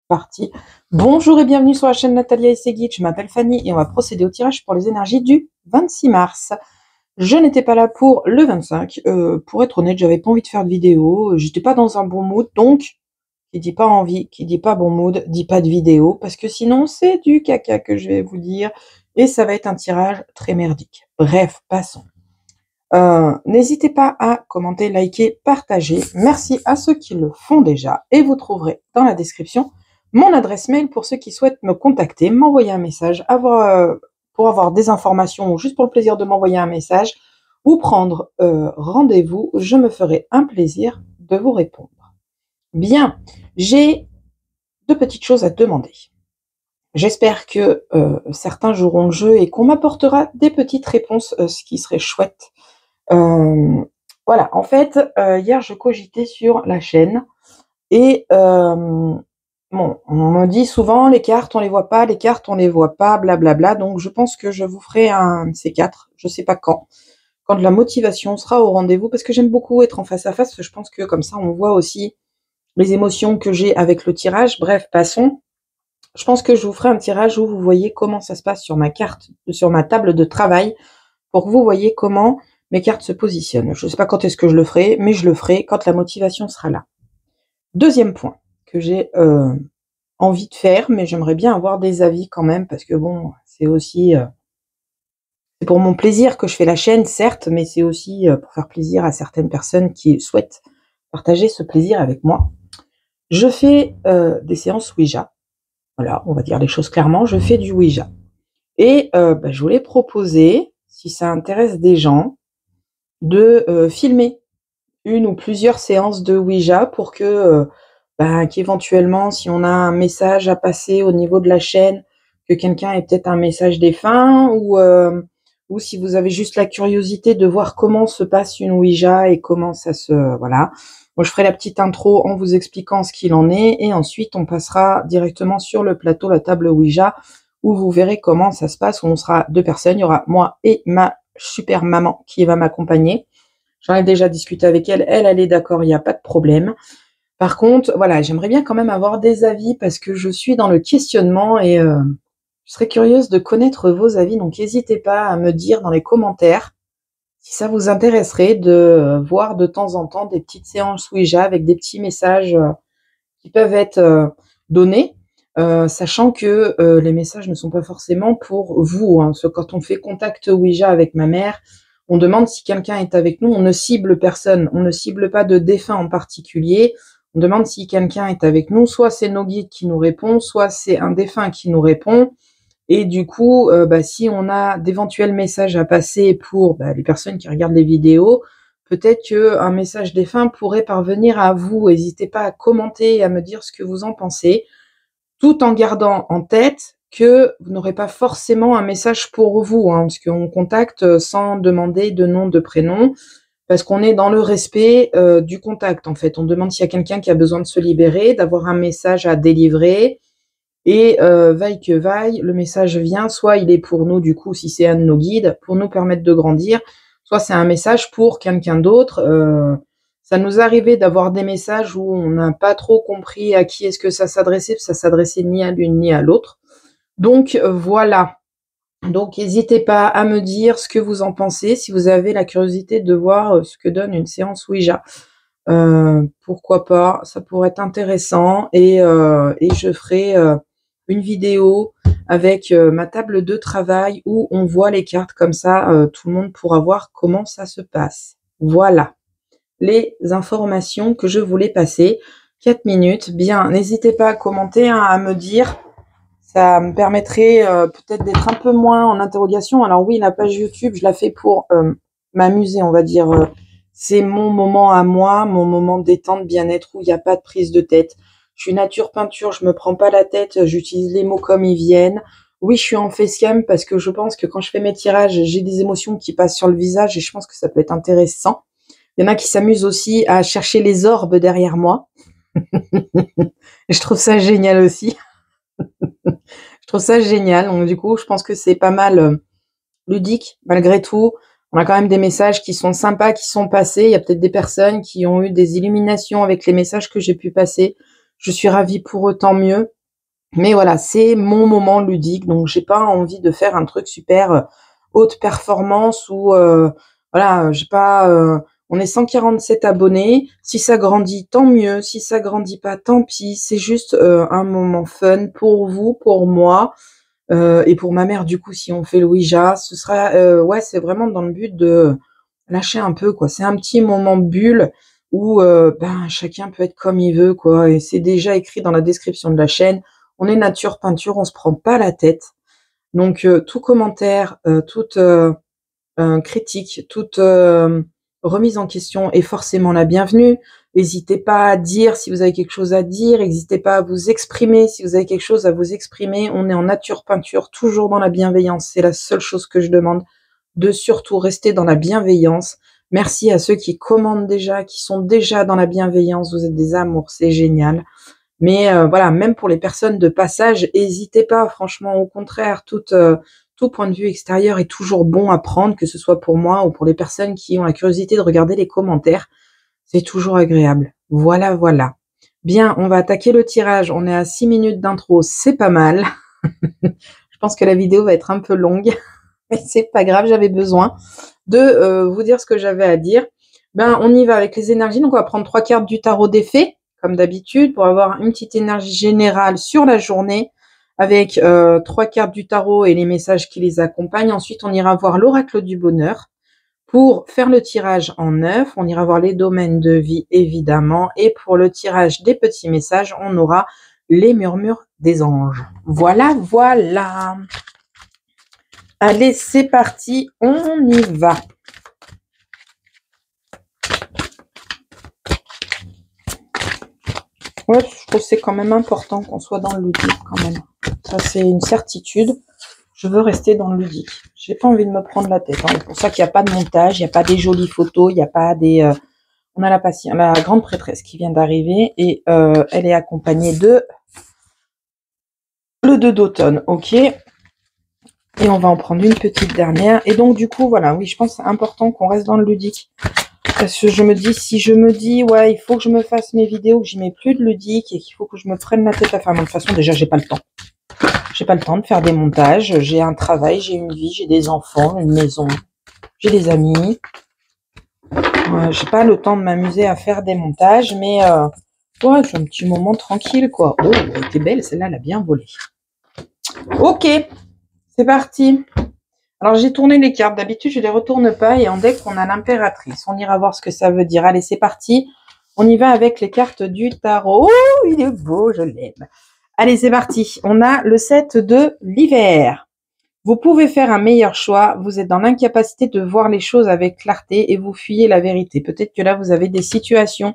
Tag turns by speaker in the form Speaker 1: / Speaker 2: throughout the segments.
Speaker 1: Parti. Bonjour et bienvenue sur la chaîne Natalia et ses guides. Je m'appelle Fanny et on va procéder au tirage pour les énergies du 26 mars. Je n'étais pas là pour le 25. Pour être honnête, j'avais pas envie de faire de vidéo. J'étais pas dans un bon mood. Donc, qui dit pas envie, qui dit pas bon mood, dit pas de vidéo. Parce que sinon, c'est du caca que je vais vous dire. Et ça va être un tirage très merdique. Bref, passons. N'hésitez pas à commenter, liker, partager. Merci à ceux qui le font déjà. Et vous trouverez dans la description mon adresse mail pour ceux qui souhaitent me contacter, m'envoyer un message, pour avoir des informations ou juste pour le plaisir de m'envoyer un message ou prendre rendez-vous. Je me ferai un plaisir de vous répondre. Bien, j'ai deux petites choses à te demander. J'espère que certains joueront le jeu et qu'on m'apportera des petites réponses, ce qui serait chouette. Voilà, en fait, hier, je cogitais sur la chaîne et bon, on me dit souvent les cartes, on les voit pas, les cartes, on les voit pas, blablabla. Donc, je pense que je vous ferai un de ces quatre, je sais pas quand la motivation sera au rendez-vous, parce que j'aime beaucoup être en face à face. Je pense que comme ça, on voit aussi les émotions que j'ai avec le tirage. Bref, passons. Je pense que je vous ferai un tirage où vous voyez comment ça se passe sur ma carte, sur ma table de travail, pour que vous voyez comment mes cartes se positionnent. Je ne sais pas quand est-ce que je le ferai, mais je le ferai quand la motivation sera là. Deuxième point que j'ai envie de faire, mais j'aimerais bien avoir des avis quand même, parce que bon, c'est aussi c'est pour mon plaisir que je fais la chaîne, certes, mais c'est aussi pour faire plaisir à certaines personnes qui souhaitent partager ce plaisir avec moi. Je fais des séances Ouija. Voilà, on va dire les choses clairement, je fais du Ouija. Et je voulais proposer, si ça intéresse des gens, de filmer une ou plusieurs séances de Ouija pour que qu'éventuellement, si on a un message à passer au niveau de la chaîne, que quelqu'un ait peut-être un message défunt, ou si vous avez juste la curiosité de voir comment se passe une Ouija et comment ça se... Voilà. Moi, je ferai la petite intro en vous expliquant ce qu'il en est, et ensuite on passera directement sur le plateau, la table Ouija, où vous verrez comment ça se passe, où on sera deux personnes. Il y aura moi et ma super maman qui va m'accompagner. J'en ai déjà discuté avec elle. Elle est d'accord, il n'y a pas de problème. Par contre, voilà, j'aimerais bien quand même avoir des avis parce que je suis dans le questionnement et je serais curieuse de connaître vos avis. Donc, n'hésitez pas à me dire dans les commentaires si ça vous intéresserait de voir de temps en temps des petites séances Ouija avec des petits messages qui peuvent être donnés, sachant que les messages ne sont pas forcément pour vous. Hein. Parce que quand on fait contact Ouija avec ma mère, on demande si quelqu'un est avec nous. On ne cible personne. On ne cible pas de défunt en particulier. On demande si quelqu'un est avec nous. Soit c'est nos guides qui nous répondent, soit c'est un défunt qui nous répond. Et du coup, si on a d'éventuels messages à passer pour les personnes qui regardent les vidéos, peut-être qu'un message défunt pourrait parvenir à vous. N'hésitez pas à commenter et à me dire ce que vous en pensez, tout en gardant en tête que vous n'aurez pas forcément un message pour vous, hein, parce qu'on contacte sans demander de nom, de prénom, parce qu'on est dans le respect du contact, en fait. On demande s'il y a quelqu'un qui a besoin de se libérer, d'avoir un message à délivrer, et vaille que vaille, le message vient, soit il est pour nous, du coup, si c'est un de nos guides, pour nous permettre de grandir, soit c'est un message pour quelqu'un d'autre. Ça nous arrivait d'avoir des messages où on n'a pas trop compris à qui est-ce que ça s'adressait, ça s'adressait ni à l'une ni à l'autre. Donc voilà. Donc n'hésitez pas à me dire ce que vous en pensez, si vous avez la curiosité de voir ce que donne une séance Ouija. Pourquoi pas, ça pourrait être intéressant, et je ferai une vidéo avec ma table de travail où on voit les cartes comme ça, tout le monde pourra voir comment ça se passe. Voilà les informations que je voulais passer. 4 minutes, bien, n'hésitez pas à commenter, hein, à me dire, ça me permettrait peut-être d'être un peu moins en interrogation. Alors oui, la page YouTube, je la fais pour m'amuser, on va dire. C'est mon moment à moi, mon moment de détente, bien-être, où il n'y a pas de prise de tête. Je suis nature peinture, je me prends pas la tête, j'utilise les mots comme ils viennent. Oui, je suis en facecam parce que je pense que quand je fais mes tirages, j'ai des émotions qui passent sur le visage et je pense que ça peut être intéressant. Il y en a qui s'amusent aussi à chercher les orbes derrière moi. Je trouve ça génial aussi. Je trouve ça génial. Donc, du coup, je pense que c'est pas mal ludique, malgré tout. On a quand même des messages qui sont sympas, qui sont passés. Il y a peut-être des personnes qui ont eu des illuminations avec les messages que j'ai pu passer. Je suis ravie pour eux, tant mieux. Mais voilà, c'est mon moment ludique, donc j'ai pas envie de faire un truc super haute performance ou voilà, j'ai pas. On est 147 abonnés. Si ça grandit, tant mieux. Si ça grandit pas, tant pis. C'est juste un moment fun pour vous, pour moi et pour ma mère. Du coup, si on fait le Ouija, ce sera ouais, c'est vraiment dans le but de lâcher un peu quoi. C'est un petit moment bulle où ben chacun peut être comme il veut quoi. Et c'est déjà écrit dans la description de la chaîne. On est nature peinture, on se prend pas la tête. Donc tout commentaire, toute critique, toute remise en question est forcément la bienvenue. N'hésitez pas à dire si vous avez quelque chose à dire, n'hésitez pas à vous exprimer si vous avez quelque chose à vous exprimer. On est en nature peinture, toujours dans la bienveillance. C'est la seule chose que je demande, de surtout rester dans la bienveillance. Merci à ceux qui commandent déjà, qui sont déjà dans la bienveillance. Vous êtes des amours, c'est génial. Mais voilà, même pour les personnes de passage, n'hésitez pas, franchement, au contraire, tout point de vue extérieur est toujours bon à prendre, que ce soit pour moi ou pour les personnes qui ont la curiosité de regarder les commentaires. C'est toujours agréable. Voilà, voilà. Bien, on va attaquer le tirage. On est à 6 minutes d'intro, c'est pas mal. Je pense que la vidéo va être un peu longue, mais c'est pas grave, j'avais besoin de vous dire ce que j'avais à dire. Ben, on y va avec les énergies. Donc, on va prendre 3 cartes du tarot des fées, comme d'habitude, pour avoir une petite énergie générale sur la journée, avec 3 cartes du tarot et les messages qui les accompagnent. Ensuite, on ira voir l'oracle du bonheur. Pour faire le tirage en 9, on ira voir les domaines de vie, évidemment. Et pour le tirage des petits messages, on aura les murmures des anges. Voilà, voilà. Allez, c'est parti, on y va. Ouais, je trouve que c'est quand même important qu'on soit dans le ludique quand même. Ça, c'est une certitude. Je veux rester dans le ludique. J'ai pas envie de me prendre la tête. Hein. C'est pour ça qu'il n'y a pas de montage, il n'y a pas des jolies photos, il n'y a pas des... On a la grande prêtresse qui vient d'arriver et elle est accompagnée de le 2 d'automne, ok. Et on va en prendre une petite dernière. Et donc, du coup, voilà, oui, je pense que c'est important qu'on reste dans le ludique. Parce que je me dis, si je me dis, ouais, il faut que je me fasse mes vidéos, que j'y mets plus de ludique et qu'il faut que je me prenne la tête à faire. De toute façon, déjà, j'ai pas le temps. J'ai pas le temps de faire des montages. J'ai un travail, j'ai une vie, j'ai des enfants, une maison, j'ai des amis. J'ai pas le temps de m'amuser à faire des montages, mais ouais, c'est un petit moment tranquille, quoi. Oh, elle était belle, celle-là, elle a bien volé. Ok, c'est parti. Alors, j'ai tourné les cartes. D'habitude, je les retourne pas. Et en deck, on a l'impératrice. On ira voir ce que ça veut dire. Allez, c'est parti. On y va avec les cartes du tarot. Oh, il est beau, je l'aime. Allez, c'est parti. On a le 7 de l'hiver. Vous pouvez faire un meilleur choix. Vous êtes dans l'incapacité de voir les choses avec clarté et vous fuyez la vérité. Peut-être que là, vous avez des situations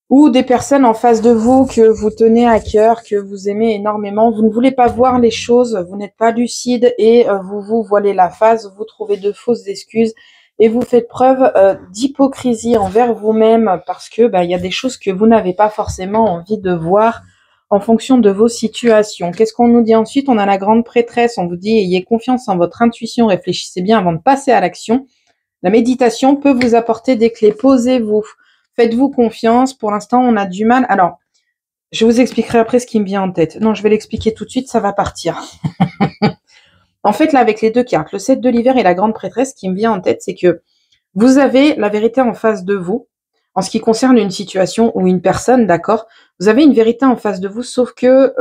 Speaker 1: ou des personnes en face de vous que vous tenez à cœur, que vous aimez énormément. Vous ne voulez pas voir les choses, vous n'êtes pas lucide et vous vous voilez la face, vous trouvez de fausses excuses et vous faites preuve d'hypocrisie envers vous-même parce que il y a des choses que vous n'avez pas forcément envie de voir en fonction de vos situations. Qu'est-ce qu'on nous dit ensuite? On a la grande prêtresse, on vous dit ayez confiance en votre intuition, réfléchissez bien avant de passer à l'action. La méditation peut vous apporter des clés, posez-vous. Faites-vous confiance. Pour l'instant, on a du mal. Alors, je vous expliquerai après ce qui me vient en tête. Non, je vais l'expliquer tout de suite, ça va partir. En fait, là, avec les deux cartes, le 7 de l'hiver et la grande prêtresse, ce qui me vient en tête, c'est que vous avez la vérité en face de vous. En ce qui concerne une situation ou une personne, d'accord, vous avez une vérité en face de vous, sauf que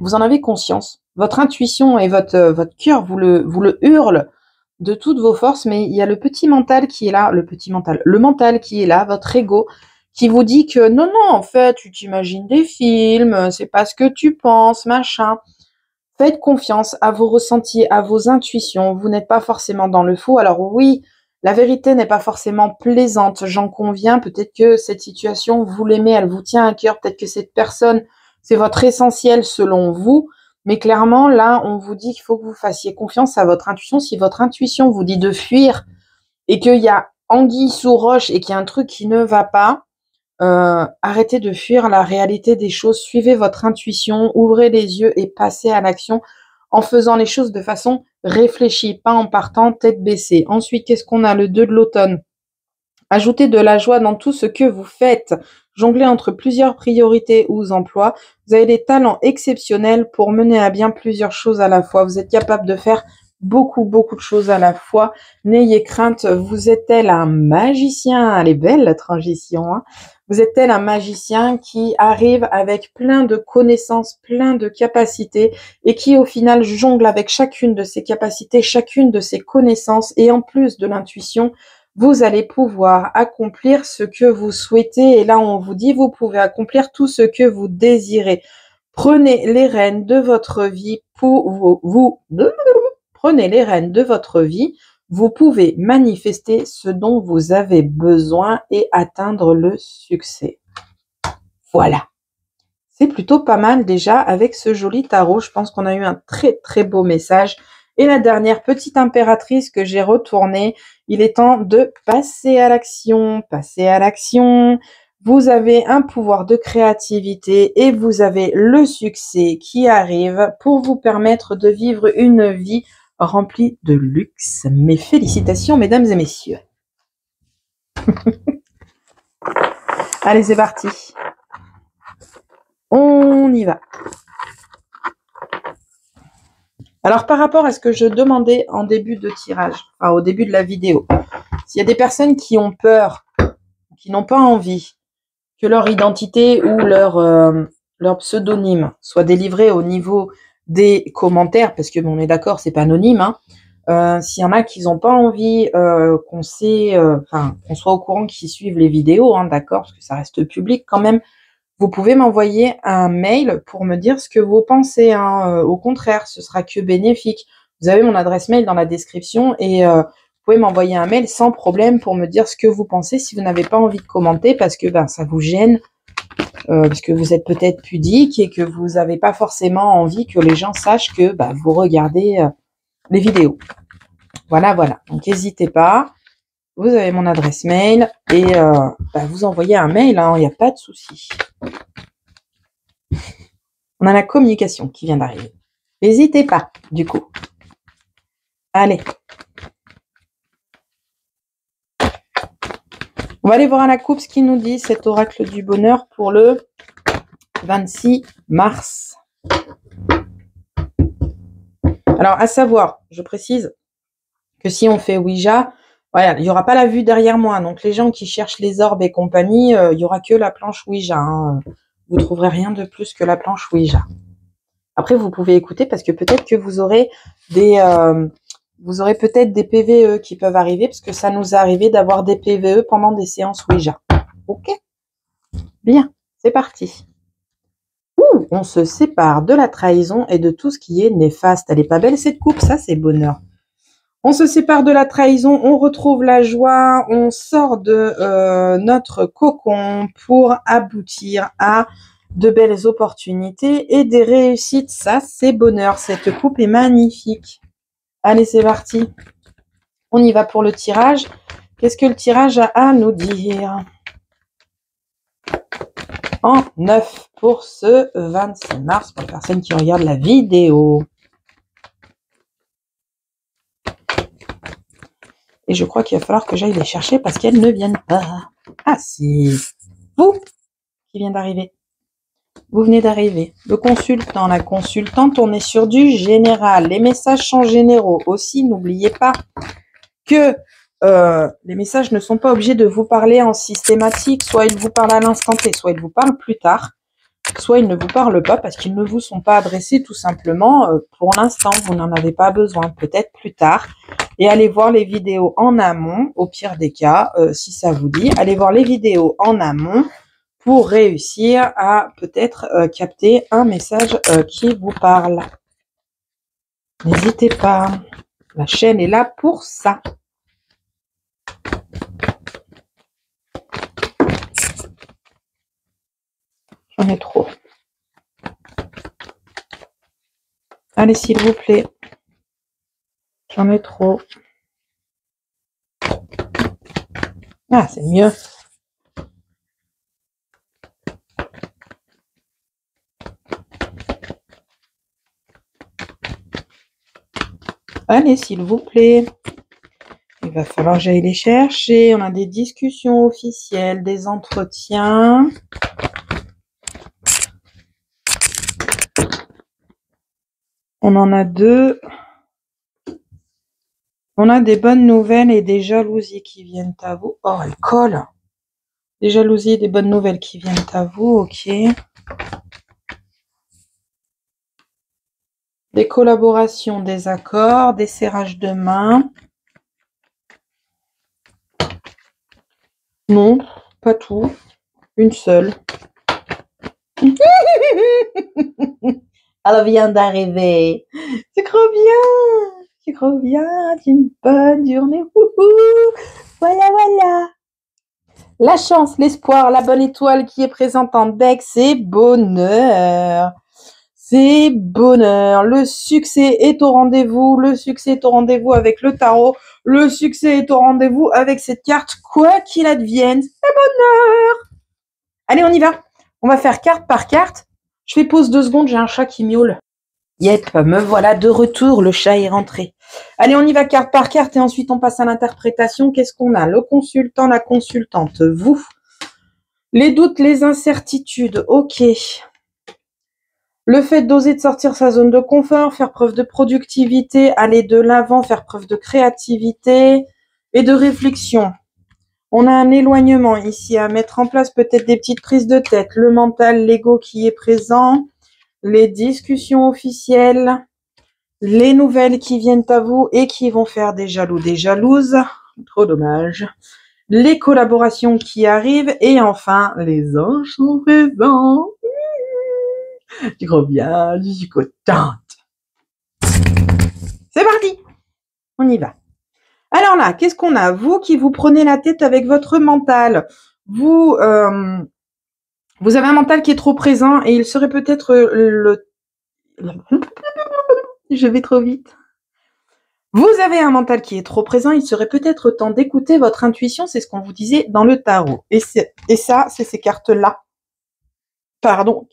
Speaker 1: vous en avez conscience. Votre intuition et votre cœur vous le hurle de toutes vos forces, mais il y a le petit mental qui est là, le mental qui est là, votre ego, qui vous dit que non, non, en fait, tu t'imagines des films, c'est pas ce que tu penses, machin. Faites confiance à vos ressentis, à vos intuitions. Vous n'êtes pas forcément dans le faux. Alors oui, la vérité n'est pas forcément plaisante, j'en conviens. Peut-être que cette situation, vous l'aimez, elle vous tient à cœur. Peut-être que cette personne, c'est votre essentiel selon vous. Mais clairement, là, on vous dit qu'il faut que vous fassiez confiance à votre intuition. Si votre intuition vous dit de fuir et qu'il y a anguille sous roche et qu'il y a un truc qui ne va pas, arrêtez de fuir la réalité des choses. Suivez votre intuition, ouvrez les yeux et passez à l'action en faisant les choses de façon réfléchie, pas en partant tête baissée. Ensuite, qu'est-ce qu'on a? Le 2 de l'automne. Ajoutez de la joie dans tout ce que vous faites. Jonglez entre plusieurs priorités ou emplois. Vous avez des talents exceptionnels pour mener à bien plusieurs choses à la fois. Vous êtes capable de faire beaucoup de choses à la fois. N'ayez crainte, vous êtes tel un magicien. Elle est belle la transition, hein. Vous êtes tel un magicien qui arrive avec plein de connaissances, plein de capacités et qui au final jongle avec chacune de ses capacités, chacune de ses connaissances et en plus de l'intuition, vous allez pouvoir accomplir ce que vous souhaitez. Et là, on vous dit, vous pouvez accomplir tout ce que vous désirez. Prenez les rênes de votre vie pour prenez les rênes de votre vie. Vous pouvez manifester ce dont vous avez besoin et atteindre le succès. Voilà. C'est plutôt pas mal déjà avec ce joli tarot. Je pense qu'on a eu un très beau message. Et la dernière petite impératrice que j'ai retournée, il est temps de passer à l'action. Passer à l'action. Vous avez un pouvoir de créativité et vous avez le succès qui arrive pour vous permettre de vivre une vie remplie de luxe. Mes félicitations, mesdames et messieurs. Allez, c'est parti. On y va. Alors, par rapport à ce que je demandais en début de tirage, enfin au début de la vidéo, s'il y a des personnes qui ont peur, qui n'ont pas envie que leur identité ou leur pseudonyme soit délivré au niveau des commentaires, parce que bon, on est d'accord, c'est pas anonyme, hein. S'il y en a qui n'ont pas envie qu'on soit au courant qu'ils suivent les vidéos, hein, d'accord, parce que ça reste public quand même, vous pouvez m'envoyer un mail pour me dire ce que vous pensez, hein. Au contraire, ce sera que bénéfique. Vous avez mon adresse mail dans la description et vous pouvez m'envoyer un mail sans problème pour me dire ce que vous pensez si vous n'avez pas envie de commenter parce que ça vous gêne, parce que vous êtes peut-être pudique et que vous n'avez pas forcément envie que les gens sachent que vous regardez les vidéos. Voilà. Donc, n'hésitez pas. Vous avez mon adresse mail et vous envoyez un mail, hein, il n'y a pas de souci. On a la communication qui vient d'arriver. N'hésitez pas, du coup. Allez. On va aller voir à la coupe ce qu'il nous dit, cet oracle du bonheur pour le 26 mars. Alors, à savoir, je précise que si on fait Ouija, voilà, il n'y aura pas la vue derrière moi. Donc, les gens qui cherchent les orbes et compagnie, il n'y aura que la planche Ouija, hein. Vous ne trouverez rien de plus que la planche Ouija. Après, vous pouvez écouter parce que peut-être que vous aurez peut-être des PVE qui peuvent arriver parce que ça nous est arrivé d'avoir des PVE pendant des séances Ouija. Ok? Bien, c'est parti. Ouh, on se sépare de la trahison et de tout ce qui est néfaste. Elle est pas belle cette coupe, ça c'est bonheur. On se sépare de la trahison, on retrouve la joie, on sort de notre cocon pour aboutir à de belles opportunités et des réussites. Ça, c'est bonheur. Cette coupe est magnifique. Allez, c'est parti. On y va pour le tirage. Qu'est-ce que le tirage a à nous dire? En 9 pour ce 26 mars, pour les personnes qui regardent la vidéo. Et je crois qu'il va falloir que j'aille les chercher parce qu'elles ne viennent pas. Ah si. Vous qui vient d'arriver. Vous venez d'arriver. Le consultant, la consultante, on est sur du général. Les messages sont généraux. Aussi, n'oubliez pas que les messages ne sont pas obligés de vous parler en systématique. Soit ils vous parlent à l'instant T, soit ils vous parlent plus tard. Soit ils ne vous parlent pas parce qu'ils ne vous sont pas adressés tout simplement. Pour l'instant, vous n'en avez pas besoin. Peut-être plus tard. Et allez voir les vidéos en amont, au pire des cas, si ça vous dit. Allez voir les vidéos en amont pour réussir à peut-être capter un message qui vous parle. N'hésitez pas. La chaîne est là pour ça. J'en ai trop. Allez, s'il vous plaît. J'en ai trop. Ah, c'est mieux. Allez, s'il vous plaît. Et va falloir que j'aille les chercher. On a des discussions officielles, des entretiens. On en a 2. On a des bonnes nouvelles et des jalousies qui viennent à vous. Oh, elle colle. Des jalousies et des bonnes nouvelles qui viennent à vous, ok. Des collaborations, des accords, des serrages de main. Non, pas tout. Une seule. Elle vient d'arriver. C'est trop bien. C'est trop bien. C'est une bonne journée. Voilà, voilà. La chance, l'espoir, la bonne étoile qui est présente en deck, c'est bonheur. C'est bonheur. Le succès est au rendez-vous. Le succès est au rendez-vous avec le tarot. Le succès est au rendez-vous avec cette carte. Quoi qu'il advienne, c'est bonheur. Allez, on y va. On va faire carte par carte. Je fais pause 2 secondes, j'ai un chat qui miaule. Yep, me voilà de retour, le chat est rentré. Allez, on y va carte par carte et ensuite on passe à l'interprétation. Qu'est-ce qu'on a? Le consultant, la consultante, vous. Les doutes, les incertitudes, ok. Le fait d'oser de sortir sa zone de confort, faire preuve de productivité, aller de l'avant, faire preuve de créativité et de réflexion. On a un éloignement ici à mettre en place, peut-être des petites prises de tête, le mental, l'ego qui est présent, les discussions officielles, les nouvelles qui viennent à vous et qui vont faire des jaloux, des jalouses, trop dommage, les collaborations qui arrivent et enfin les anges sont présents. Tu crois bien, je suis contente. C'est parti, on y va. Alors là, qu'est-ce qu'on a? Vous qui vous prenez la tête avec votre mental, vous avez un mental qui est trop présent et il serait peut-être Je vais trop vite. Vous avez un mental qui est trop présent, il serait peut-être temps d'écouter votre intuition, c'est ce qu'on vous disait dans le tarot. Et ça, c'est ces cartes-là. Pardon,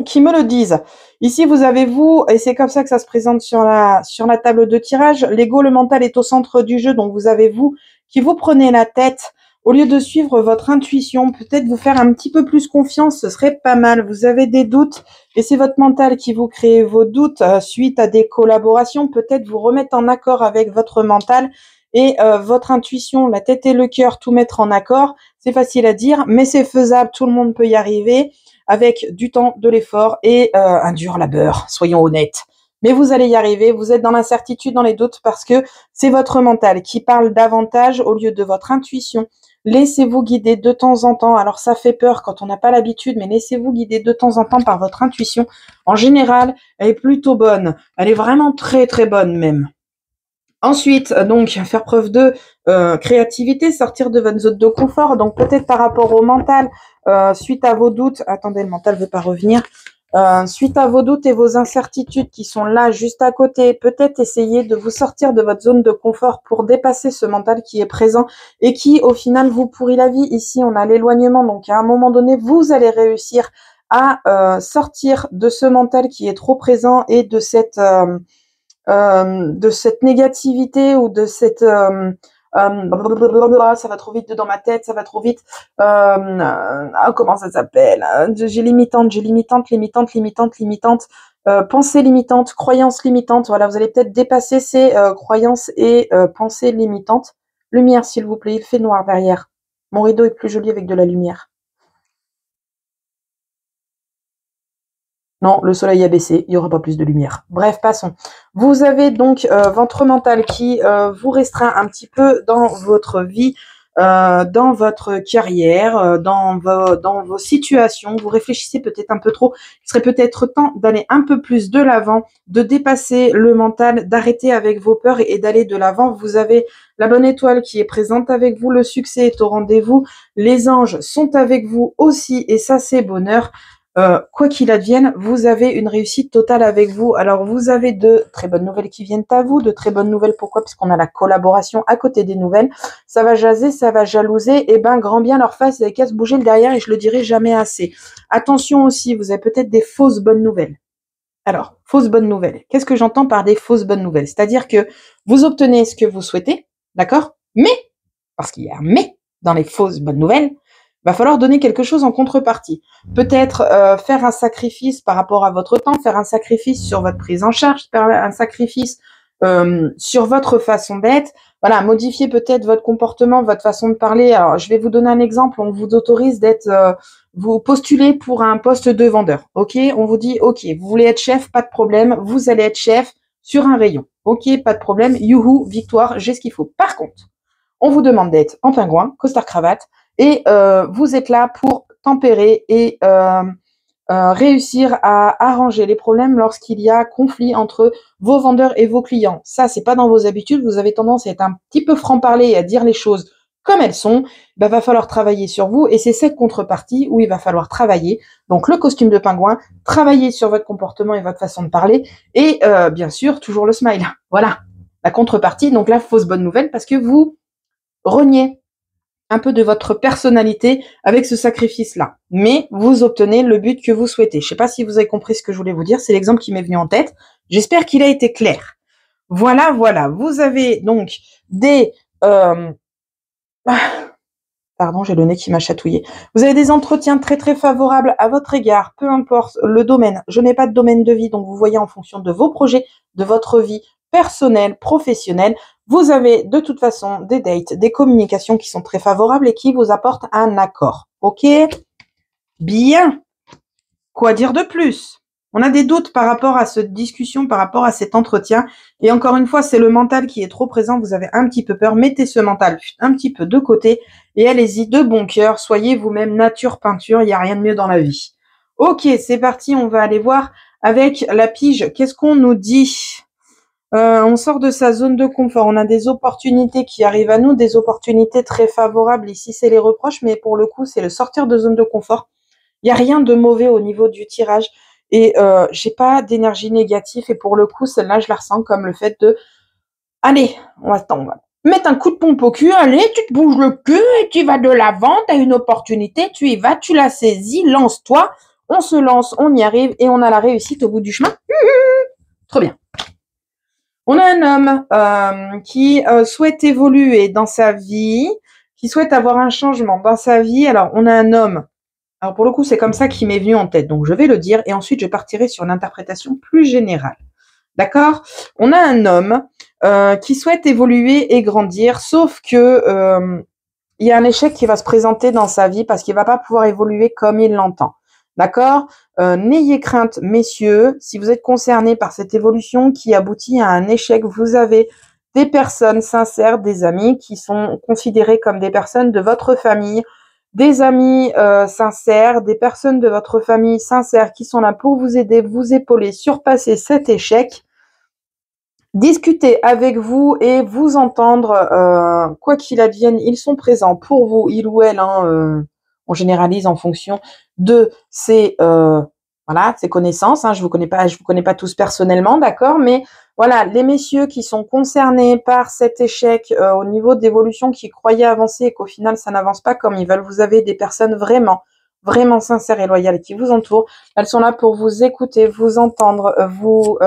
Speaker 1: qui me le disent. Ici, vous avez vous, et c'est comme ça que ça se présente sur la table de tirage. L'ego, le mental est au centre du jeu, donc vous avez vous qui vous prenez la tête. Au lieu de suivre votre intuition, peut-être vous faire un petit peu plus confiance, ce serait pas mal. Vous avez des doutes et c'est votre mental qui vous crée vos doutes suite à des collaborations. Peut-être vous remettre en accord avec votre mental et votre intuition, la tête et le cœur, tout mettre en accord. C'est facile à dire, mais c'est faisable, tout le monde peut y arriver avec du temps, de l'effort et un dur labeur, soyons honnêtes. Mais vous allez y arriver, vous êtes dans l'incertitude, dans les doutes parce que c'est votre mental qui parle davantage au lieu de votre intuition. Laissez-vous guider de temps en temps. Alors ça fait peur quand on n'a pas l'habitude, mais laissez-vous guider de temps en temps par votre intuition. En général, elle est plutôt bonne. Elle est vraiment très très bonne même. Ensuite, donc, faire preuve de créativité, sortir de votre zone de confort. Donc peut-être par rapport au mental, suite à vos doutes. Attendez, le mental ne veut pas revenir. Suite à vos doutes et vos incertitudes qui sont là juste à côté, peut-être essayer de vous sortir de votre zone de confort pour dépasser ce mental qui est présent et qui au final vous pourrit la vie. Ici on a l'éloignement, donc à un moment donné vous allez réussir à sortir de ce mental qui est trop présent et de cette négativité ou de cette ça va trop vite dans ma tête, ça va trop vite. Comment ça s'appelle? J'ai limitante, pensée limitante, croyance limitante. Voilà, vous allez peut-être dépasser ces croyances et pensées limitantes. Lumière, s'il vous plaît, il fait noir derrière. Mon rideau est plus joli avec de la lumière. Non, le soleil a baissé, il n'y aura pas plus de lumière. Bref, passons. Vous avez donc votre mental qui vous restreint un petit peu dans votre vie, dans votre carrière, dans vos situations. Vous réfléchissez peut-être un peu trop. Il serait peut-être temps d'aller un peu plus de l'avant, de dépasser le mental, d'arrêter avec vos peurs et d'aller de l'avant. Vous avez la bonne étoile qui est présente avec vous. Le succès est au rendez-vous. Les anges sont avec vous aussi et ça, c'est bonheur. Quoi qu'il advienne, vous avez une réussite totale avec vous. Alors, vous avez de très bonnes nouvelles qui viennent à vous, de très bonnes nouvelles. Pourquoi? Puisqu'on a la collaboration à côté des nouvelles. Ça va jaser, ça va jalouser. Eh ben, grand bien leur face, ils n'avaient qu'à se bouger le derrière et je le dirai jamais assez. Attention aussi, vous avez peut-être des fausses bonnes nouvelles. Alors, fausse bonne nouvelle. Qu'est-ce que j'entends par des fausses bonnes nouvelles? C'est-à-dire que vous obtenez ce que vous souhaitez, d'accord? Mais, parce qu'il y a un mais dans les fausses bonnes nouvelles, il va falloir donner quelque chose en contrepartie. Peut-être faire un sacrifice par rapport à votre temps, faire un sacrifice sur votre prise en charge, faire un sacrifice sur votre façon d'être. Voilà, modifier peut-être votre comportement, votre façon de parler. Alors, je vais vous donner un exemple. On vous autorise d'être, vous postulez pour un poste de vendeur. Ok, on vous dit, ok, vous voulez être chef, pas de problème. Vous allez être chef sur un rayon. Ok, pas de problème. Youhou, victoire, j'ai ce qu'il faut. Par contre, on vous demande d'être en pingouin, costard cravate, et vous êtes là pour tempérer et réussir à arranger les problèmes lorsqu'il y a conflit entre vos vendeurs et vos clients. Ça, c'est pas dans vos habitudes. Vous avez tendance à être un petit peu franc-parler et à dire les choses comme elles sont. Ben, va falloir travailler sur vous et c'est cette contrepartie où il va falloir travailler. Donc, le costume de pingouin, travailler sur votre comportement et votre façon de parler et bien sûr, toujours le smile. Voilà, la contrepartie. Donc, la fausse bonne nouvelle parce que vous reniez un peu de votre personnalité avec ce sacrifice-là. Mais vous obtenez le but que vous souhaitez. Je ne sais pas si vous avez compris ce que je voulais vous dire. C'est l'exemple qui m'est venu en tête. J'espère qu'il a été clair. Voilà, voilà. Vous avez donc des... Pardon, j'ai le nez qui m'a chatouillé. Vous avez des entretiens très très favorables à votre égard, peu importe le domaine. Je n'ai pas de domaine de vie, donc vous voyez en fonction de vos projets, de votre vie personnelle, professionnelle, vous avez de toute façon des dates, des communications qui sont très favorables et qui vous apportent un accord. Ok? Bien. Quoi dire de plus? On a des doutes par rapport à cette discussion, par rapport à cet entretien. Et encore une fois, c'est le mental qui est trop présent. Vous avez un petit peu peur. Mettez ce mental un petit peu de côté et allez-y de bon cœur. Soyez vous-même nature peinture. Il n'y a rien de mieux dans la vie. Ok, c'est parti. On va aller voir avec la pige. Qu'est-ce qu'on nous dit? On sort de sa zone de confort. On a des opportunités qui arrivent à nous, des opportunités très favorables. Ici, c'est les reproches, mais pour le coup, c'est le sortir de zone de confort. Il n'y a rien de mauvais au niveau du tirage. Et j'ai pas d'énergie négative. Et pour le coup, celle-là, je la ressens comme le fait de... Allez, on va mettre un coup de pompe au cul. Allez, tu te bouges le cul et tu vas de l'avant. Tu as une opportunité, tu y vas, tu la saisis, lance-toi. On se lance, on y arrive et on a la réussite au bout du chemin. Trop bien. On a un homme qui souhaite évoluer dans sa vie, qui souhaite avoir un changement dans sa vie. Alors, on a un homme. Alors, pour le coup, c'est comme ça qui m'est venu en tête. Donc, je vais le dire et ensuite, je partirai sur une interprétation plus générale. D'accord? On a un homme qui souhaite évoluer et grandir, sauf que il y a un échec qui va se présenter dans sa vie parce qu'il va pas pouvoir évoluer comme il l'entend. D'accord? N'ayez crainte, messieurs, si vous êtes concernés par cette évolution qui aboutit à un échec, vous avez des personnes sincères, des amis qui sont considérés comme des personnes de votre famille, des amis sincères, des personnes de votre famille sincères qui sont là pour vous aider, vous épauler, surpasser cet échec, discuter avec vous et vous entendre, quoi qu'il advienne, ils sont présents pour vous, il ou elle, on généralise en fonction de ses connaissances. Je vous connais pas tous personnellement, d'accord, mais voilà, les messieurs qui sont concernés par cet échec au niveau d'évolution, qui croyaient avancer et qu'au final ça n'avance pas comme ils veulent. Vous avez des personnes vraiment, vraiment sincères et loyales qui vous entourent. Elles sont là pour vous écouter, vous entendre, vous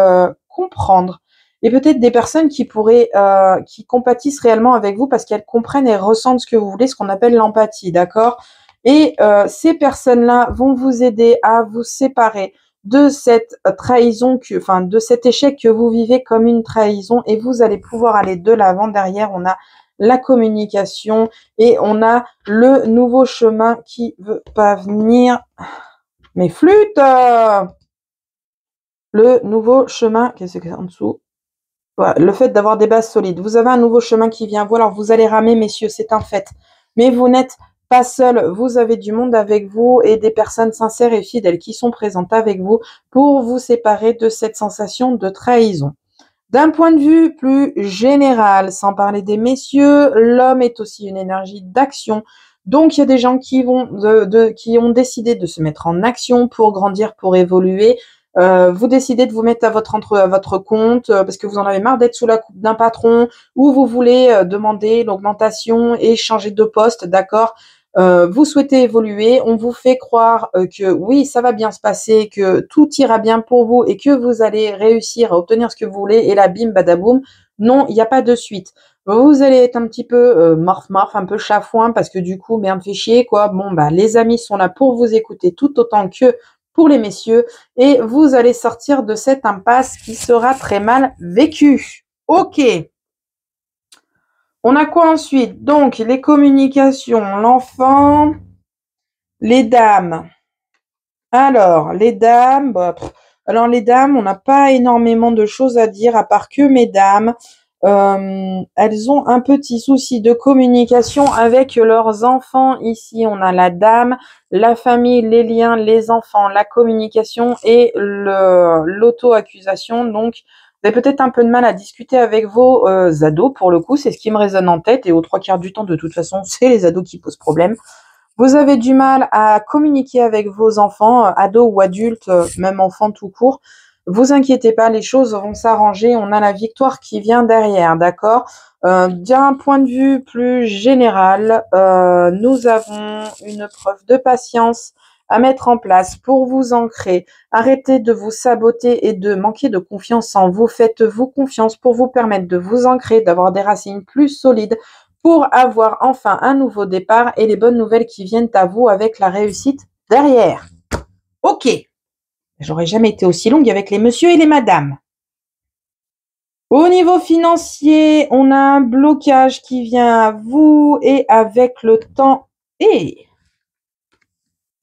Speaker 1: comprendre. Et peut-être des personnes qui pourraient, qui compatissent réellement avec vous parce qu'elles comprennent et ressentent ce que vous voulez, ce qu'on appelle l'empathie, d'accord? Et ces personnes-là vont vous aider à vous séparer de cette trahison, de cet échec que vous vivez comme une trahison, et vous allez pouvoir aller de l'avant. Derrière, on a la communication et on a le nouveau chemin qui veut pas venir. Mes flûtes, le nouveau chemin, qu'est-ce que c'est en dessous? Voilà, le fait d'avoir des bases solides. Vous avez un nouveau chemin qui vient. Voilà, vous allez ramer, messieurs, c'est un fait. Mais vous n'êtes pas seul. Vous avez du monde avec vous et des personnes sincères et fidèles qui sont présentes avec vous pour vous séparer de cette sensation de trahison. D'un point de vue plus général, sans parler des messieurs, l'homme est aussi une énergie d'action. Donc, il y a des gens qui qui ont décidé de se mettre en action pour grandir, pour évoluer. Vous décidez de vous mettre à votre compte parce que vous en avez marre d'être sous la coupe d'un patron, ou vous voulez demander l'augmentation et changer de poste, d'accord? Vous souhaitez évoluer, on vous fait croire que oui, ça va bien se passer, que tout ira bien pour vous et que vous allez réussir à obtenir ce que vous voulez et là, bim, badaboum, non, il n'y a pas de suite. Vous allez être un petit peu morph-morph, un peu chafouin parce que du coup, merde, fait chier quoi. Bon, bah, les amis sont là pour vous écouter tout autant que pour les messieurs et vous allez sortir de cette impasse qui sera très mal vécue. Ok. On a quoi ensuite? Donc, les communications, l'enfant, les dames. Alors, les dames, alors les dames, on n'a pas énormément de choses à dire à part que mesdames, elles ont un petit souci de communication avec leurs enfants. Ici, on a la dame, la famille, les liens, les enfants, la communication et l'auto-accusation. Donc, vous avez peut-être un peu de mal à discuter avec vos ados. Pour le coup, c'est ce qui me résonne en tête. Et aux 3/4 du temps, de toute façon, c'est les ados qui posent problème. Vous avez du mal à communiquer avec vos enfants, ados ou adultes, même enfants tout court. Vous inquiétez pas, les choses vont s'arranger. On a la victoire qui vient derrière, d'accord? D'un point de vue plus général, nous avons une preuve de patience à mettre en place pour vous ancrer. Arrêtez de vous saboter et de manquer de confiance en vous. Faites-vous confiance pour vous permettre de vous ancrer, d'avoir des racines plus solides, pour avoir enfin un nouveau départ et les bonnes nouvelles qui viennent à vous avec la réussite derrière. Ok, j'aurais jamais été aussi longue avec les messieurs et les madames. Au niveau financier, on a un blocage qui vient à vous et avec le temps,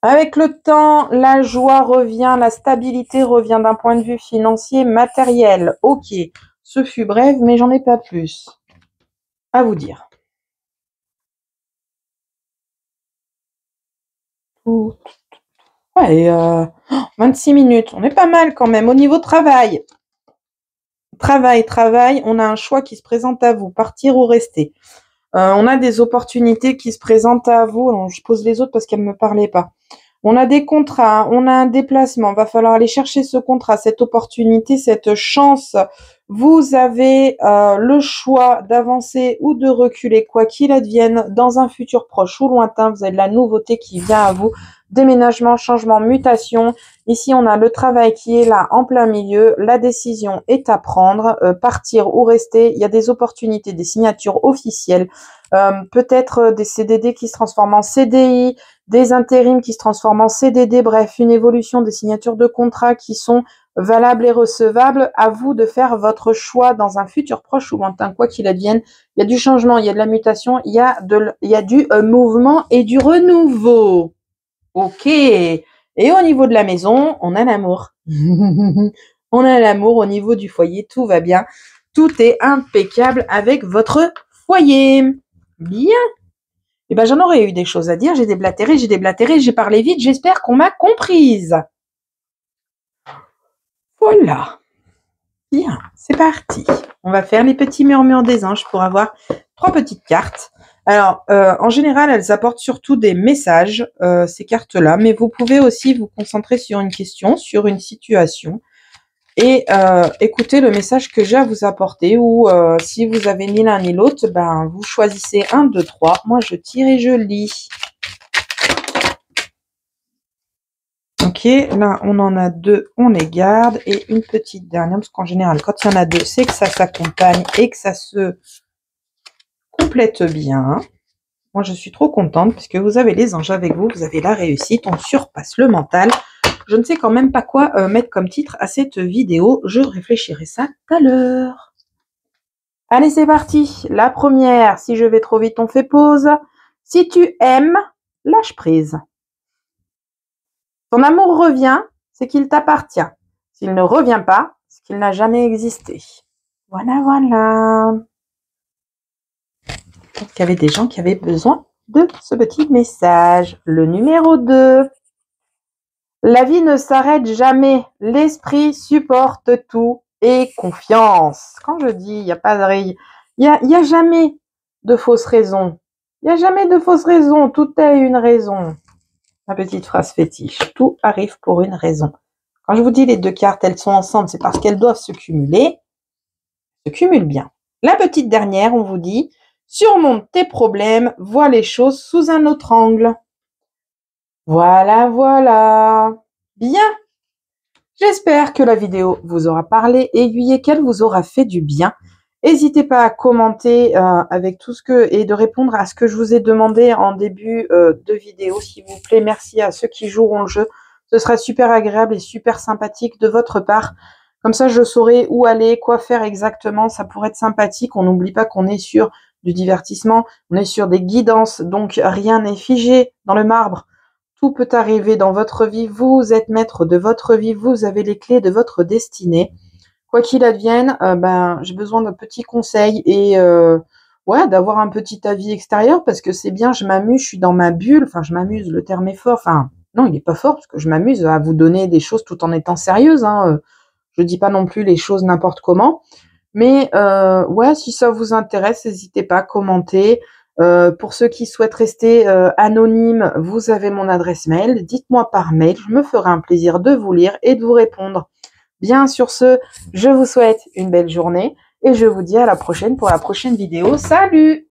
Speaker 1: avec le temps, la joie revient, la stabilité revient d'un point de vue financier, matériel. Ok, ce fut bref, mais j'en ai pas plus à vous dire. Ouais, 26 minutes, on est pas mal quand même. Au niveau travail, on a un choix qui se présente à vous, partir ou rester. On a des opportunités qui se présentent à vous. Alors, je pose les autres parce qu'elles ne me parlaient pas. On a des contrats, on a un déplacement. Va falloir aller chercher ce contrat, cette opportunité, cette chance. Vous avez le choix d'avancer ou de reculer, quoi qu'il advienne, dans un futur proche ou lointain. Vous avez de la nouveauté qui vient à vous. Déménagement, changement, mutation. Ici, on a le travail qui est là en plein milieu. La décision est à prendre, partir ou rester. Il y a des opportunités, des signatures officielles. Peut-être des CDD qui se transforment en CDI, des intérims qui se transforment en CDD, bref, une évolution des signatures de contrats qui sont valables et recevables. À vous de faire votre choix dans un futur proche ou lointain, quoi qu'il advienne. Il y a du changement, il y a de la mutation, il y a du mouvement et du renouveau. Ok. Et au niveau de la maison, on a l'amour. On a l'amour au niveau du foyer, tout va bien. Tout est impeccable avec votre foyer. Bien. Eh ben, j'en aurais eu des choses à dire. J'ai déblatéré, j'ai parlé vite. J'espère qu'on m'a comprise. Voilà. Bien, c'est parti. On va faire les petits murmures des anges pour avoir 3 petites cartes. Alors, en général, elles apportent surtout des messages, ces cartes-là, mais vous pouvez aussi vous concentrer sur une question, sur une situation, et écouter le message que j'ai à vous apporter, ou si vous avez ni l'un ni l'autre, ben, vous choisissez 1, 2, 3. Moi, je tire et je lis. Ok, là, on en a 2, on les garde, et une petite dernière, parce qu'en général, quand il y en a 2, c'est que ça s'accompagne et que ça se complète bien. Moi, je suis trop contente parce que vous avez les anges avec vous, vous avez la réussite, on surpasse le mental. Je ne sais quand même pas quoi mettre comme titre à cette vidéo. Je réfléchirai ça tout à l'heure. Allez, c'est parti. La première, si je vais trop vite, on fait pause. Si tu aimes, lâche prise. Ton amour revient, c'est qu'il t'appartient. S'il ne revient pas, c'est qu'il n'a jamais existé. Voilà, voilà. Peut-être qu'il y avait des gens qui avaient besoin de ce petit message. Le numéro 2. La vie ne s'arrête jamais. L'esprit supporte tout et confiance. Quand je dis, il n'y a pas de... Il y a jamais de fausses raisons. Il n'y a jamais de fausses raisons. Tout a une raison. Ma petite phrase fétiche. Tout arrive pour une raison. Quand je vous dis les 2 cartes, elles sont ensemble, c'est parce qu'elles doivent se cumuler. Se cumulent bien. La petite dernière, on vous dit surmonte tes problèmes, vois les choses sous un autre angle. Voilà, voilà. Bien. J'espère que la vidéo vous aura parlé, aiguillé, qu'elle vous aura fait du bien. N'hésitez pas à commenter avec tout ce que et de répondre à ce que je vous ai demandé en début de vidéo, s'il vous plaît. Merci à ceux qui joueront le jeu. Ce sera super agréable et super sympathique de votre part. Comme ça, je saurai où aller, quoi faire exactement. Ça pourrait être sympathique. On n'oublie pas qu'on est sur du divertissement. On est sur des guidances, donc rien n'est figé dans le marbre. Tout peut arriver dans votre vie. Vous êtes maître de votre vie. Vous avez les clés de votre destinée. Quoi qu'il advienne, j'ai besoin d'un petit conseil et ouais, d'avoir un petit avis extérieur parce que c'est bien, je m'amuse, je suis dans ma bulle. Enfin, je m'amuse, le terme est fort. Enfin, non, il n'est pas fort parce que je m'amuse à vous donner des choses tout en étant sérieuse. Hein. Je dis pas non plus les choses n'importe comment. Mais ouais, si ça vous intéresse, n'hésitez pas à commenter. Pour ceux qui souhaitent rester anonymes, vous avez mon adresse mail. Dites-moi par mail, je me ferai un plaisir de vous lire et de vous répondre. Bien, sur ce, je vous souhaite une belle journée et je vous dis à la prochaine pour la prochaine vidéo. Salut!